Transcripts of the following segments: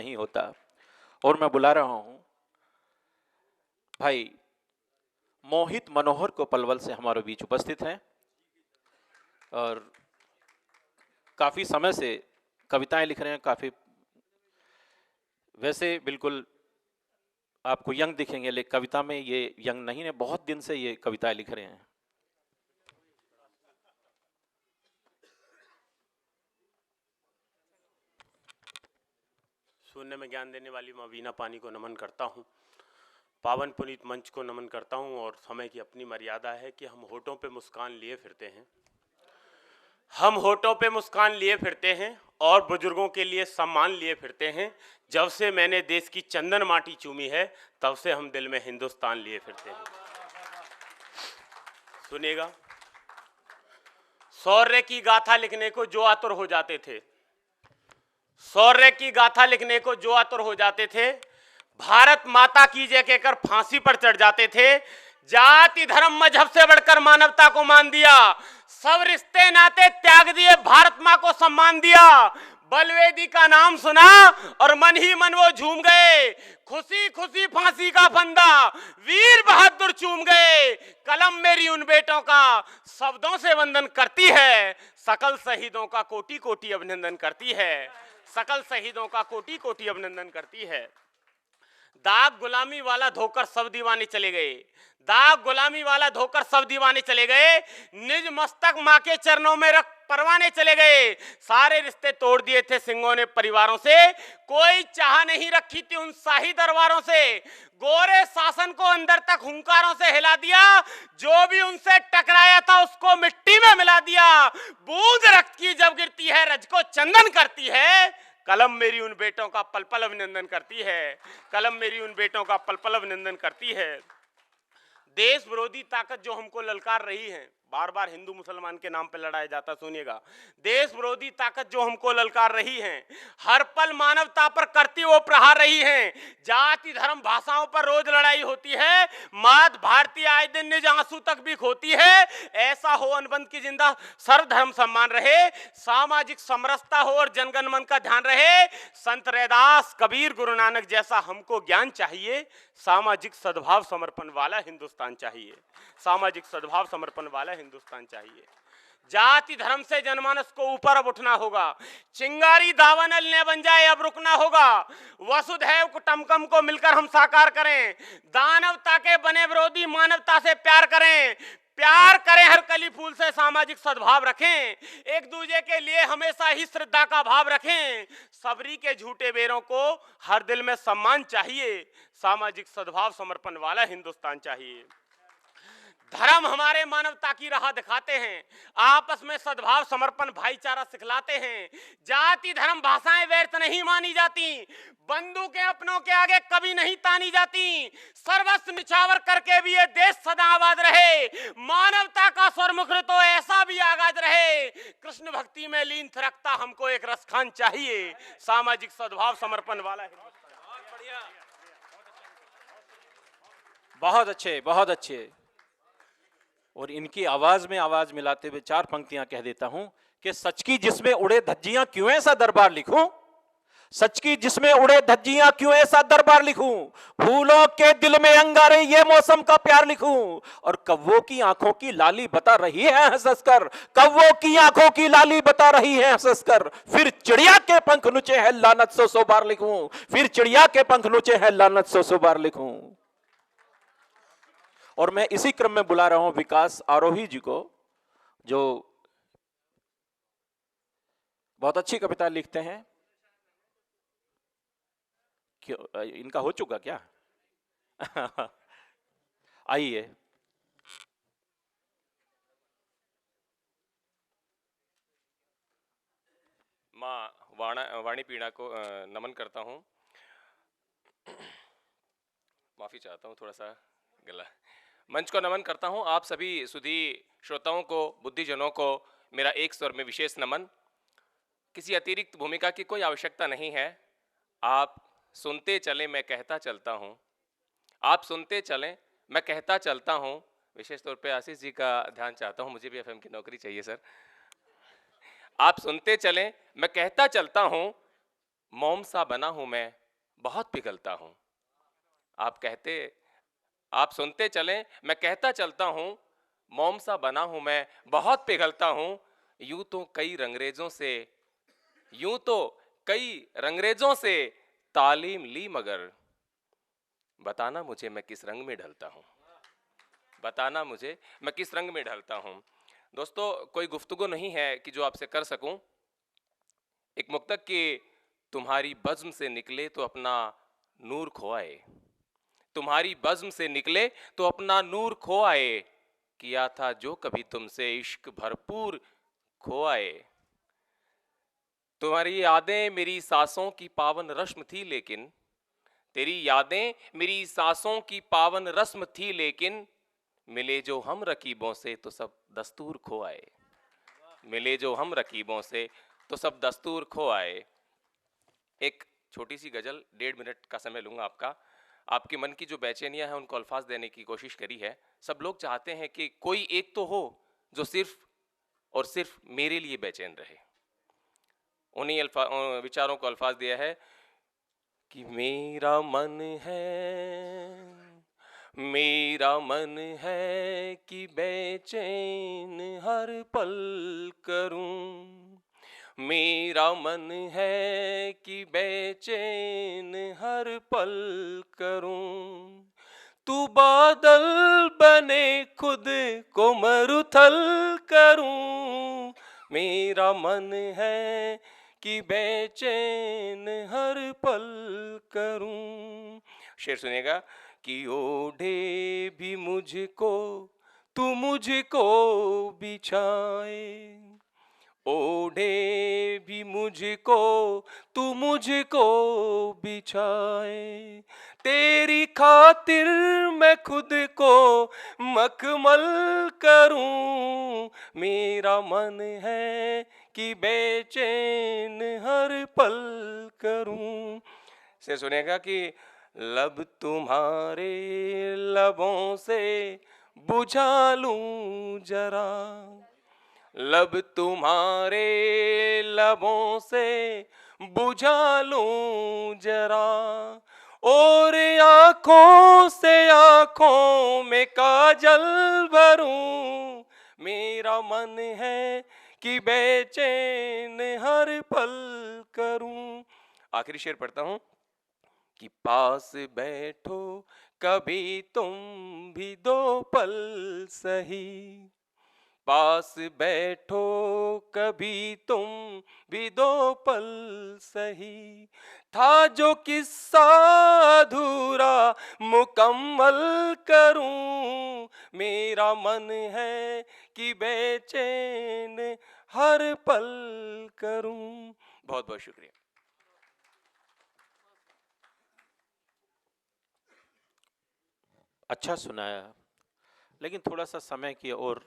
नहीं होता। और मैं बुला रहा हूं भाई मोहित मनोहर को पलवल से हमारे बीच उपस्थित हैं और काफी समय से कविताएं लिख रहे हैं। काफी वैसे बिल्कुल आपको यंग दिखेंगे, लेकिन कविता में ये यंग नहीं है, बहुत दिन से ये कविताएं लिख रहे हैं। शून्य में ज्ञान देने वाली मां वीणा पानी को नमन करता हूं, पावन पुनीत मंच को नमन करता हूं। और समय की अपनी मर्यादा है कि हम होठों पे मुस्कान लिए फिरते हैं, हम होठों पे मुस्कान लिए फिरते हैं और बुजुर्गों के लिए सम्मान लिए फिरते हैं। जब से मैंने देश की चंदन माटी चूमी है तब से हम दिल में हिंदुस्तान लिए फिरते हैं। सुनिएगा, शौर्य की गाथा लिखने को जो आतुर हो जाते थे, शौर्य की गाथा लिखने को जो आतुर हो जाते थे, भारत माता की जय कहकर फांसी पर चढ़ जाते थे। जाति धर्म मजहब से बढ़कर मानवता को मान दिया, सब रिश्ते नाते त्याग दिए, भारत मां को सम्मान दिया। बलवेदी का नाम सुना और मन ही मन वो झूम गए, खुशी खुशी फांसी का फंदा वीर बहादुर चूम गए। कलम मेरी उन बेटों का शब्दों से वंदन करती है, सकल शहीदों का कोटि कोटि अभिनंदन करती है, सकल शहीदों का कोटि कोटि अभिनंदन करती है। दाग गुलामी वाला धोकर सब दीवाने चले गए, दाग गुलामी वाला धोकर सब दीवाने चले गए, निज मस्तक मां के चरणों में रख परवाने चले गए। सारे रिश्ते तोड़ दिए थे सिंहों ने परिवारों से, कोई चाह नहीं रखी थी उन शाही दरबारों से। गोरे शासन को अंदर तक हुंकारों से हिला दिया, जो भी उनसे टकराया था उसको मिट्टी में मिला दिया। बूंद रक्त की जब गिरती है रज को चंदन करती है, कलम मेरी उन बेटों का पल पल अभिनंदन करती है, कलम मेरी उन बेटों का पल पल अभिनंदन करती है। देश विरोधी ताकत जो हमको ललकार रही है, बार बार हिंदू मुसलमान के नाम पे लड़ाया जाता, सुनिएगा, देश विरोधी ताकत जो हमको ललकार रही है, हर पल मानवता पर करती वो प्रहार रही है। जाति धर्म भाषाओं पर रोज लड़ाई होती है, मात भारतीय आए दिन निज आंसू तक भी खोती है। ऐसा हो अनबंद की जिंदा सर्वधर्म सम्मान रहे, सामाजिक समरसता हो और जनगण मन का ध्यान रहे। संत रैदास कबीर गुरु नानक जैसा हमको ज्ञान चाहिए, सामाजिक सद्भाव समर्पण वाला हिंदुस्तान चाहिए, सामाजिक सद्भाव समर्पण वाला हिंदुस्तान चाहिए। जाति धर्म से जनमानस को ऊपर अब उठना होगा, चिंगारी दावानल ने बन जाए अब रुकना होगा। वसुधैव कुटुंबकम को मिलकर हम साकार करें, दानवता के बने विरोधी मानवता से प्यार करें, प्यार करें हर कली फूल से, सामाजिक सद्भाव रखें, एक दूसरे के लिए हमेशा ही श्रद्धा का भाव रखें। सबरी के झूठे बेरों को हर दिल में सम्मान चाहिए, सामाजिक सद्भाव समर्पण वाला हिंदुस्तान चाहिए। धर्म हमारे मानवता की राह दिखाते हैं, आपस में सद्भाव समर्पण भाईचारा सिखलाते हैं। जाति धर्म भाषाएं व्यर्थ नहीं मानी जाती, बंदूकें अपनों के आगे कभी नहीं तानी जाती। सर्वस्व निछावर करके भी ये देश सदा आबाद रहे, मानवता का स्वर मुखर तो ऐसा भी आगाज रहे। कृष्ण भक्ति में लीन थिरकता हमको एक रसखान चाहिए, सामाजिक सद्भाव समर्पण वाला हिंदुस्तान। बहुत अच्छे, बहुत अच्छे। और इनकी आवाज में आवाज मिलाते हुए चार पंक्तियां कह देता हूं कि सच की जिसमें उड़े धज्जियां क्यों ऐसा दरबार लिखूं, सच की जिसमें उड़े धज्जियां क्यों ऐसा दरबार लिखूं, फूलों के दिल में अंगारे ये मौसम का प्यार लिखूं, और कव्वों की आंखों की लाली बता रही है हंसकर, कव्वों की आंखों की लाली बता रही है हंसकर, फिर चिड़िया के पंख नुचे है लानत सौ सौ बार लिखूं, फिर चिड़िया के पंख नुचे है लानत सौ सौ बार लिखूं। और मैं इसी क्रम में बुला रहा हूं विकास आरोही जी को, जो बहुत अच्छी कविता लिखते हैं। क्यों इनका हो चुका क्या? आइए। मां वाणी पीड़ा को नमन करता हूं। माफी चाहता हूं, थोड़ा सा गला। मंच को नमन करता हूं, आप सभी सुधी श्रोताओं को, बुद्धिजनों को मेरा एक स्वर में विशेष नमन। किसी अतिरिक्त भूमिका की कोई आवश्यकता नहीं है, आप सुनते चलें मैं कहता चलता हूं, आप सुनते चलें मैं कहता चलता हूं। विशेष तौर पे आशीष जी का ध्यान चाहता हूं, मुझे भी एफएम की नौकरी चाहिए सर। आप सुनते चलें मैं कहता चलता हूं, मोम सा बना हूं मैं, बहुत पिघलता हूं। आप सुनते चलें, मैं कहता चलता हूं, मोम सा बना हूं मैं, बहुत पिघलता हूं। यूं तो कई रंगरेजों से यूं तो कई रंगरेजों से तालीम ली, मगर बताना मुझे मैं किस रंग में ढलता हूं। बताना मुझे मैं किस रंग में ढलता हूं। दोस्तों, कोई गुफ्तगू नहीं है कि जो आपसे कर सकूं। एक मुक्तक की तुम्हारी बज़्म से निकले तो अपना नूर खो आए। तुम्हारी बज़्म से निकले तो अपना नूर खो आए। किया था जो कभी तुमसे इश्क भरपूर खो आए। तुम्हारी यादें मेरी सांसों की पावन रस्म थी, लेकिन तेरी यादें मेरी सांसों की पावन रस्म थी, लेकिन मिले जो हम रकीबों से तो सब दस्तूर खो आए। मिले जो हम रकीबों से तो सब दस्तूर खो आए। एक छोटी सी गजल, 1.5 मिनट का समय लूंगा आपका। आपके मन की जो बेचैनियां हैं उनको अल्फाज देने की कोशिश करी है। सब लोग चाहते हैं कि कोई एक तो हो जो सिर्फ और सिर्फ मेरे लिए बेचैन रहे। उन्हीं विचारों को अल्फाज दिया है कि मेरा मन है कि बेचैन हर पल करूं। मेरा मन है कि बेचैन हर पल करूं। तू बादल बने खुद को मरुथल करूं। मेरा मन है कि बेचैन हर पल करूं। शेर सुनिएगा कि ओढ़े भी मुझको तू मुझको बिछाए। ओढ़े भी मुझको तू मुझको बिछाए। तेरी खातिर मैं खुद को मखमल करूं। मेरा मन है कि बेचैन हर पल करूं। से सुनेगा कि लब तुम्हारे लबों से बुझा लूं जरा। लब तुम्हारे लबों से बुझा लूं जरा। और आंखों से आंखों में काजल भरूं। मेरा मन है कि बेचैन हर पल करूं। आखिरी शेर पढ़ता हूं कि पास बैठो कभी तुम भी 2 पल सही। पास बैठो कभी तुम भी 2 पल सही। था जो किस्सा अधूरा मुकम्मल करूं। मेरा मन है कि बेचैन हर पल करूं। बहुत बहुत शुक्रिया। अच्छा सुनाया, लेकिन थोड़ा सा समय की और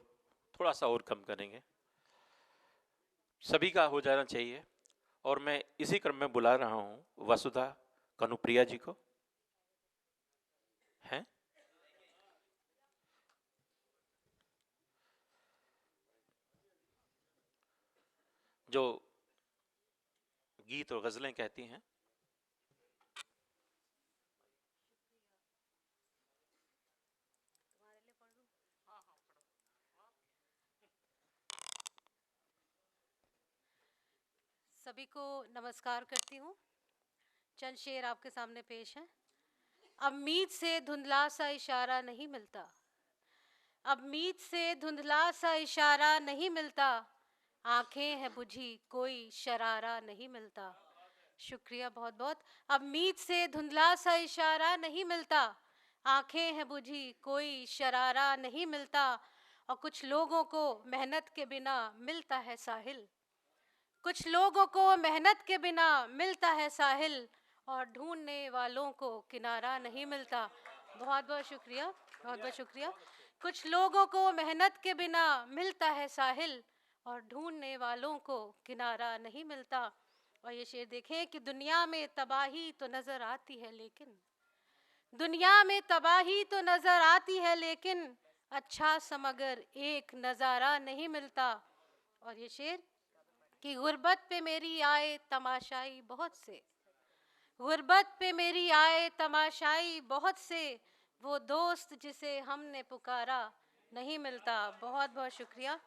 थोड़ा सा और कम करेंगे। सभी का हो जाना चाहिए। और मैं इसी क्रम में बुला रहा हूं वसुधा कनुप्रिया जी को। हैं? जो गीत और गजलें कहती हैं। सभी को नमस्कार करती हूँ। चंद शेर आपके सामने पेश हैं। अब मीत से धुंधला सा इशारा नहीं मिलता। अब मीत से धुंधला सा इशारा नहीं मिलता। आंखें हैं बुझी कोई शरारा नहीं मिलता। शुक्रिया बहुत बहुत। अब मीत से धुंधला सा इशारा नहीं मिलता। आंखें हैं बुझी कोई शरारा नहीं मिलता। और कुछ लोगों को मेहनत के बिना मिलता है साहिल। कुछ लोगों को मेहनत के बिना मिलता है साहिल। और ढूंढने वालों को किनारा नहीं मिलता। बहुत बहुत शुक्रिया, बहुत बहुत शुक्रिया। कुछ लोगों को मेहनत के बिना मिलता है साहिल। और ढूंढने वालों को किनारा नहीं मिलता। और ये शेर देखें कि दुनिया में तबाही तो नजर आती है, लेकिन दुनिया में तबाही तो नजर आती है, लेकिन अच्छा सा मगर एक नज़ारा नहीं मिलता। और ये शेर कि गुर्बत पे मेरी आए तमाशाई बहुत से। गुर्बत पे मेरी आए तमाशाई बहुत से, वो दोस्त जिसे हमने पुकारा नहीं मिलता। बहुत बहुत शुक्रिया।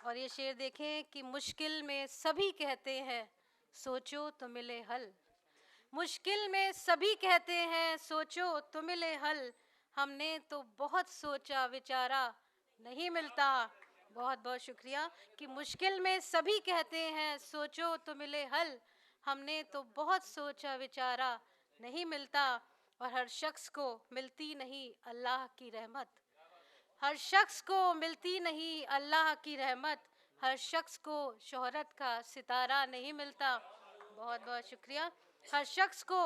और ये शेर देखें कि मुश्किल में सभी कहते हैं सोचो तो मिले हल। मुश्किल में सभी कहते हैं सोचो तो मिले हल, हमने तो बहुत सोचा विचारा नहीं मिलता। बहुत बहुत शुक्रिया। कि मुश्किल में सभी कहते हैं सोचो तो मिले हल, हमने तो बहुत सोचा विचारा नहीं मिलता। और हर शख्स को मिलती नहीं अल्लाह की रहमत, हर शख्स को मिलती नहीं अल्लाह की रहमत, हर शख्स को शोहरत का सितारा नहीं मिलता। बहुत बहुत शुक्रिया। हर शख्स को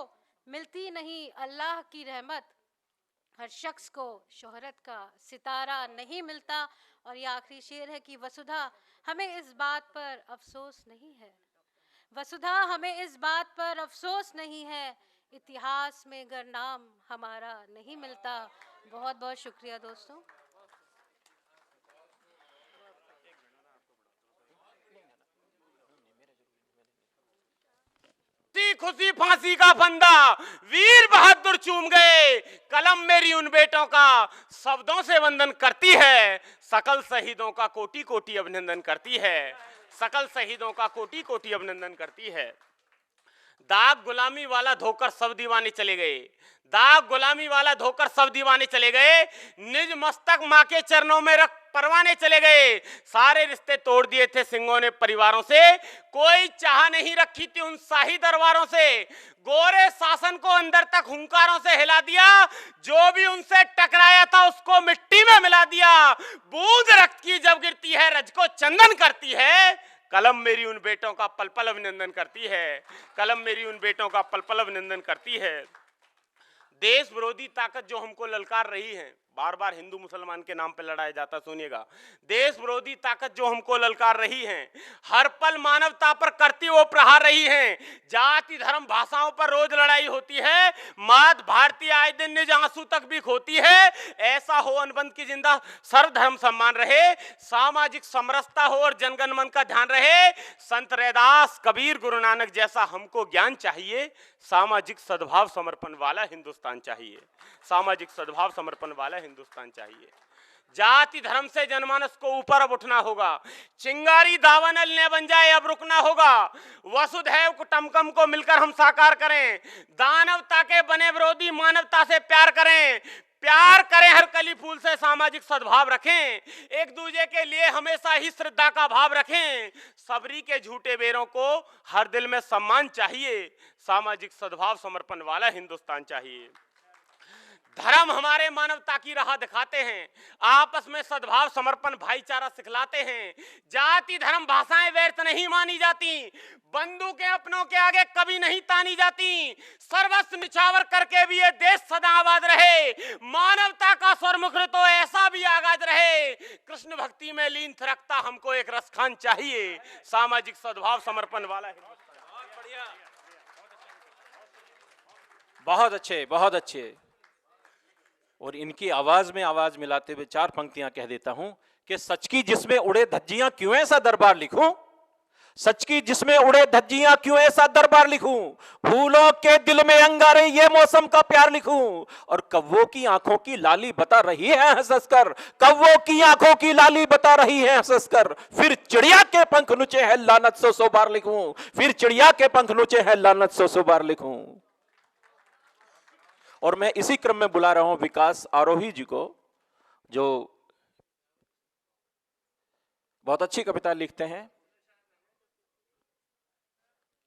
मिलती नहीं अल्लाह की रहमत, हर शख्स को शोहरत का सितारा नहीं मिलता। और ये आखिरी शेर है कि वसुधा हमें इस बात पर अफसोस नहीं है, वसुधा हमें इस बात पर अफसोस नहीं है, इतिहास में अगर नाम हमारा नहीं मिलता। बहुत बहुत शुक्रिया दोस्तों। खुशी फांसी का फंदा वीर बहादुर चूम गए, कलम मेरी उन बेटों का शब्दों से वंदन करती है, सकल शहीदों का कोटि कोटि अभिनंदन करती है, सकल शहीदों का कोटि कोटि अभिनंदन करती है। दाग गुलामी वाला धोकर सब दीवाने चले गए, दाग गुलामी वाला धोकर सब दीवाने चले गए, निज मस्तक मां के चरणों में रख परवाने चले गए, सारे रिश्ते तोड़ दिए थे सिंहों ने परिवारों से, कोई चाह नहीं रखी थी उन शाही दरबारों से, गोरे शासन को अंदर तक हुंकारों से हिला दिया, जो भी उनसे टकराया था उसको मिट्टी में मिला दिया, बूंद रक्त की जब गिरती है रज को चंदन करती है, कलम मेरी उन बेटों का पल पल अभिनंदन करती है, कलम मेरी उन बेटों का पल पल अभिनंदन करती है। देश विरोधी ताकत जो हमको ललकार रही है, बार बार हिंदू मुसलमान के नाम पे लड़ाया जाता, सुनिएगा, देश विरोधी ताकत जो हमको ललकार रही है, हर पल मानवता पर करती वो प्रहार रही है, जाति धर्म भाषाओं पर रोज लड़ाई होती है, मात भारतीय आए दिन निज आंसू तक भी खोती है, ऐसा हो अनबंद की जिंदा सर्वधर्म सम्मान रहे, सामाजिक समरसता हो और जनगण मन का ध्यान रहे, संत रैदास कबीर गुरु नानक जैसा हमको ज्ञान चाहिए, सामाजिक सद्भाव समर्पण वाला हिंदुस्तान चाहिए, सामाजिक सद्भाव समर्पण वाला हिंदुस्तान चाहिए। जाति धर्म से जनमानस को ऊपर अब उठना होगा, चिंगारी दावानल ने बन जाए अब रुकना होगा, वसुधैव कुटुंबकम को मिलकर हम साकार करें, दानवता के बने विरोधी मानवता से प्यार करें, प्यार करें हर कली फूल से, सामाजिक सद्भाव रखें, एक दूसरे के लिए हमेशा ही श्रद्धा का भाव रखें, सबरी के झूठे बेरों को हर दिल में सम्मान चाहिए, सामाजिक सद्भाव समर्पण वाला हिंदुस्तान चाहिए। धर्म हमारे मानवता की राह दिखाते हैं, आपस में सद्भाव समर्पण भाईचारा सिखलाते हैं, जाति धर्म भाषाएं व्यर्थ नहीं मानी जाती, बंदूकें अपनों के आगे कभी नहीं तानी जाती, सर्वस्व निछावर करके भी ये देश सदा आबाद रहे, मानवता का स्वर मुखर तो ऐसा भी आगाज रहे, कृष्ण भक्ति में लीन थिरकता हमको एक रसखान चाहिए, सामाजिक सद्भाव समर्पण वाला हिंदुस्तान। बहुत अच्छे, बहुत अच्छे। और इनकी आवाज में आवाज मिलाते हुए चार पंक्तियां कह देता हूं कि सच की जिसमें उड़े धज्जियां क्यों ऐसा दरबार लिखूं, सच की जिसमें उड़े धज्जियां क्यों ऐसा दरबार लिखूं, फूलों के दिल में अंगारे ये मौसम का प्यार लिखूं, और कव्वों की आंखों की लाली बता रही है हंस हंसकर, कव्वों की आंखों की लाली बता रही है हंस हंसकर, फिर चिड़िया के पंख नुचे है लानत सौ सौ बार लिखूं, फिर चिड़िया के पंख नुचे है लानत सौ सौ बार लिखूं। और मैं इसी क्रम में बुला रहा हूं विकास आरोही जी को, जो बहुत अच्छी कविता लिखते हैं।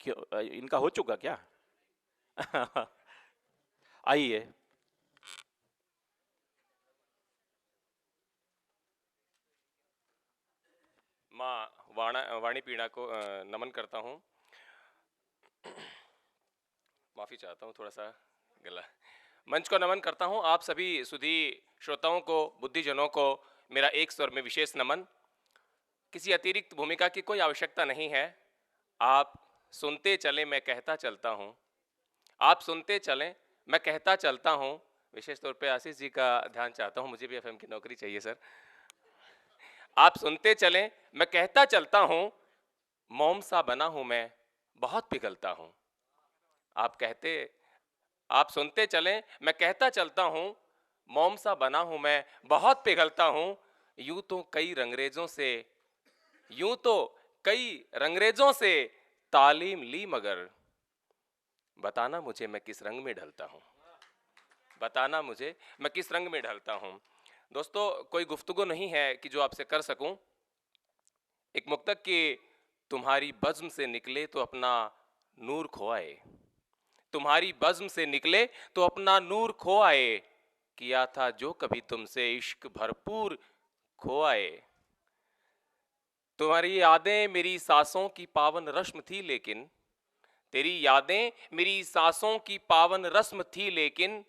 क्यों इनका हो चुका क्या? आइए। मां वाणी पीड़ा को नमन करता हूं, माफी चाहता हूं, थोड़ा सा गला। मंच को नमन करता हूं, आप सभी सुधी श्रोताओं को, बुद्धिजनों को मेरा एक स्वर में विशेष नमन। किसी अतिरिक्त भूमिका की कोई आवश्यकता नहीं है, आप सुनते चलें मैं कहता चलता हूं, आप सुनते चलें मैं कहता चलता हूं। विशेष तौर पे आशीष जी का ध्यान चाहता हूं, मुझे भी एफएम की नौकरी चाहिए सर। आप सुनते चलें मैं कहता चलता हूं, मोम सा बना हूं मैं बहुत पिघलता हूं। आप कहते आप सुनते चलें, मैं कहता चलता हूं, मोम सा बना हूं मैं, बहुत पिघलता हूं। यूं तो कई रंगरेजों से तालीम ली, मगर बताना मुझे मैं किस रंग में ढलता हूं, बताना मुझे मैं किस रंग में ढलता हूं। दोस्तों, कोई गुफ्तगू नहीं है कि जो आपसे कर सकूं। एक मुक्तक की, तुम्हारी बज़्म से निकले तो अपना नूर खो आए, तुम्हारी बज़्म से निकले तो अपना नूर खो आए, किया था जो कभी तुमसे इश्क भरपूर खो आए। तुम्हारी यादें मेरी सांसों की पावन रस्म थी, लेकिन तेरी यादें मेरी सांसों की पावन रस्म थी, लेकिन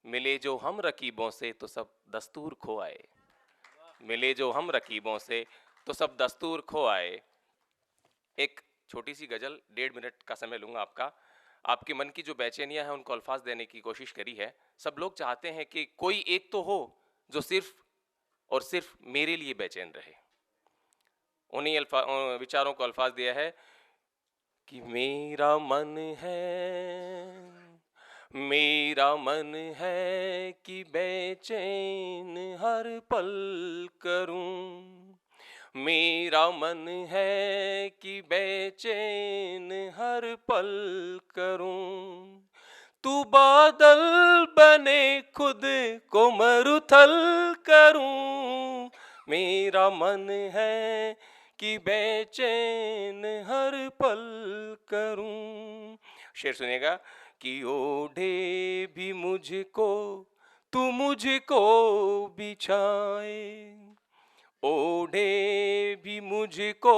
मिले जो हम रकीबों से तो सब दस्तूर खो आए, मिले जो हम रकीबों से तो सब दस्तूर खो आए। एक छोटी सी गजल, 1.5 मिनट का समय लूंगा आपका। आपके मन की जो बेचैनियां हैं उनको अल्फाज देने की कोशिश करी है। सब लोग चाहते हैं कि कोई एक तो हो जो सिर्फ और सिर्फ मेरे लिए बेचैन रहे। उन्हीं विचारों को अल्फाज दिया है कि मेरा मन है कि बेचैन हर पल करूं, मेरा मन है कि बेचैन हर पल करूं। तू बादल बने खुद को मरुथल करूं, मेरा मन है कि बेचैन हर पल करूं। शेर सुनिएगा कि ओढ़े भी मुझको तू मुझको बिछाए, ओढ़े भी मुझको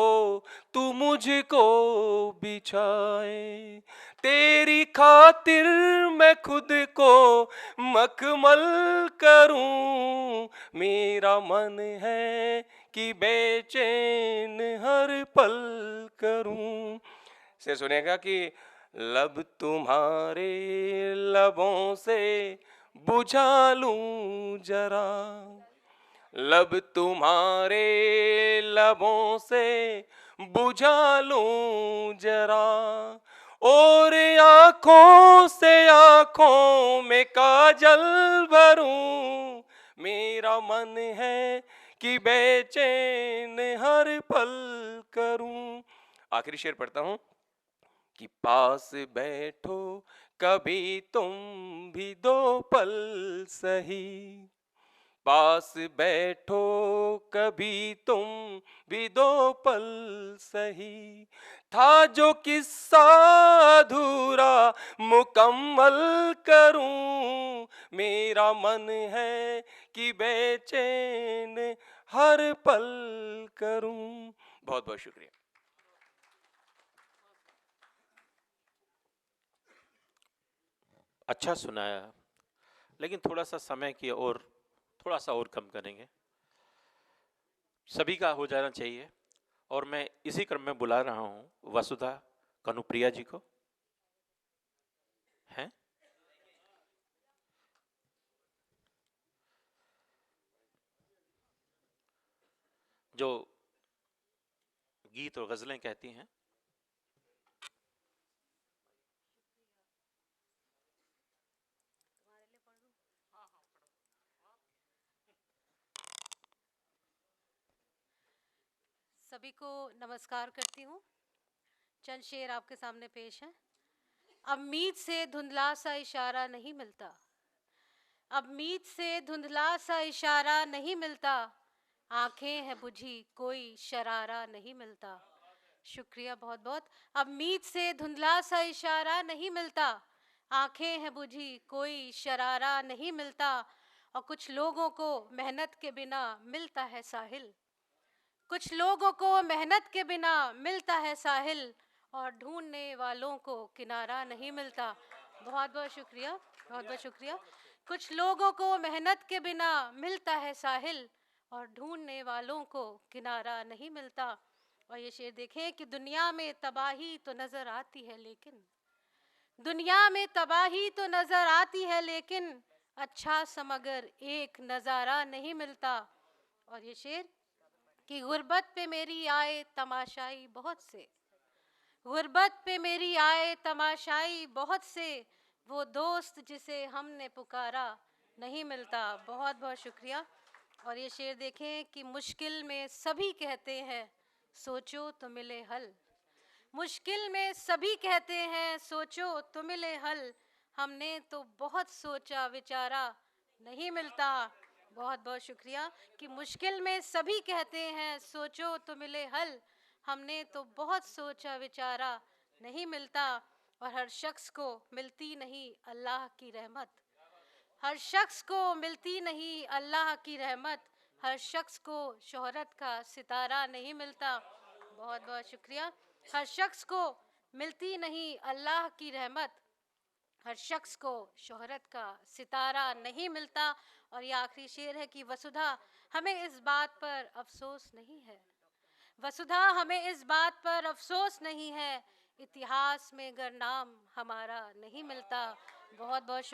तू मुझको बिछाए, तेरी खातिर मैं खुद को मखमल करूं, मेरा मन है कि बेचैन हर पल करूं। से सुनेगा कि लब तुम्हारे लबों से बुझा लूं जरा, लब तुम्हारे लबों से बुझा लूं जरा, और आंखों से आंखों में काजल भरूं, मेरा मन है कि बेचैन हर पल करूं। आखिरी शेर पढ़ता हूं कि पास बैठो कभी तुम भी 2 पल सही, पास बैठो कभी तुम भी 2 पल सही, था जो किस्सा अधूरा मुकम्मल करूं, मेरा मन है कि बेचैन हर पल करूं। बहुत बहुत शुक्रिया। अच्छा सुनाया, लेकिन थोड़ा सा समय की और थोड़ा सा और कम करेंगे, सभी का हो जाना चाहिए। और मैं इसी क्रम में बुला रहा हूं वसुधा कनुप्रिया जी को। हैं? जो गीत और गजलें कहती हैं। सभी को नमस्कार करती हूँ। चंद शेर आपके सामने पेश हैं। अब मीत से धुंधला सा इशारा नहीं मिलता, अब मीत से धुंधला सा इशारा नहीं मिलता, आंखें हैं बुझी कोई शरारा नहीं मिलता। शुक्रिया बहुत बहुत। अब मीत से धुंधला सा इशारा नहीं मिलता, आंखें हैं बुझी कोई शरारा नहीं मिलता, और कुछ लोगों को मेहनत के बिना मिलता है साहिल, कुछ लोगों को मेहनत के बिना मिलता है साहिल, और ढूंढने वालों को किनारा नहीं मिलता। बहुत बहुत शुक्रिया, बहुत बहुत शुक्रिया। कुछ लोगों को मेहनत के बिना मिलता है साहिल, और ढूंढने वालों को किनारा नहीं मिलता। और ये शेर देखें कि दुनिया में तबाही तो नजर आती है, लेकिन दुनिया में तबाही तो नजर आती है, लेकिन अच्छा समगर एक नज़ारा नहीं मिलता। और ये शेर कि गुर्बत पे मेरी आए तमाशाई बहुत से, गुर्बत पे मेरी आए तमाशाई बहुत से, वो दोस्त जिसे हमने पुकारा नहीं मिलता। बहुत बहुत शुक्रिया। और ये शेर देखें कि मुश्किल में सभी कहते हैं सोचो तो मिले हल। मुश्किल में सभी कहते हैं सोचो तो मिले हल। हमने तो बहुत सोचा विचारा नहीं मिलता। बहुत बहुत शुक्रिया। कि मुश्किल में सभी कहते हैं सोचो तो मिले हल। हमने तो बहुत सोचा विचारा नहीं मिलता। और हर शख्स को मिलती नहीं अल्लाह की रहमत। हर शख्स को मिलती नहीं अल्लाह की रहमत। हर शख्स को शोहरत का सितारा नहीं मिलता। बहुत बहुत शुक्रिया। हर शख्स को मिलती नहीं अल्लाह की रहमत। हर शख्स को शोहरत का सितारा नहीं मिलता। और ये आखिरी शेर है कि वसुधा हमें इस बात पर अफसोस नहीं है। वसुधा हमें इस बात पर अफसोस नहीं है, इतिहास में अगर नाम हमारा नहीं मिलता। बहुत बहुत शुक्रिया।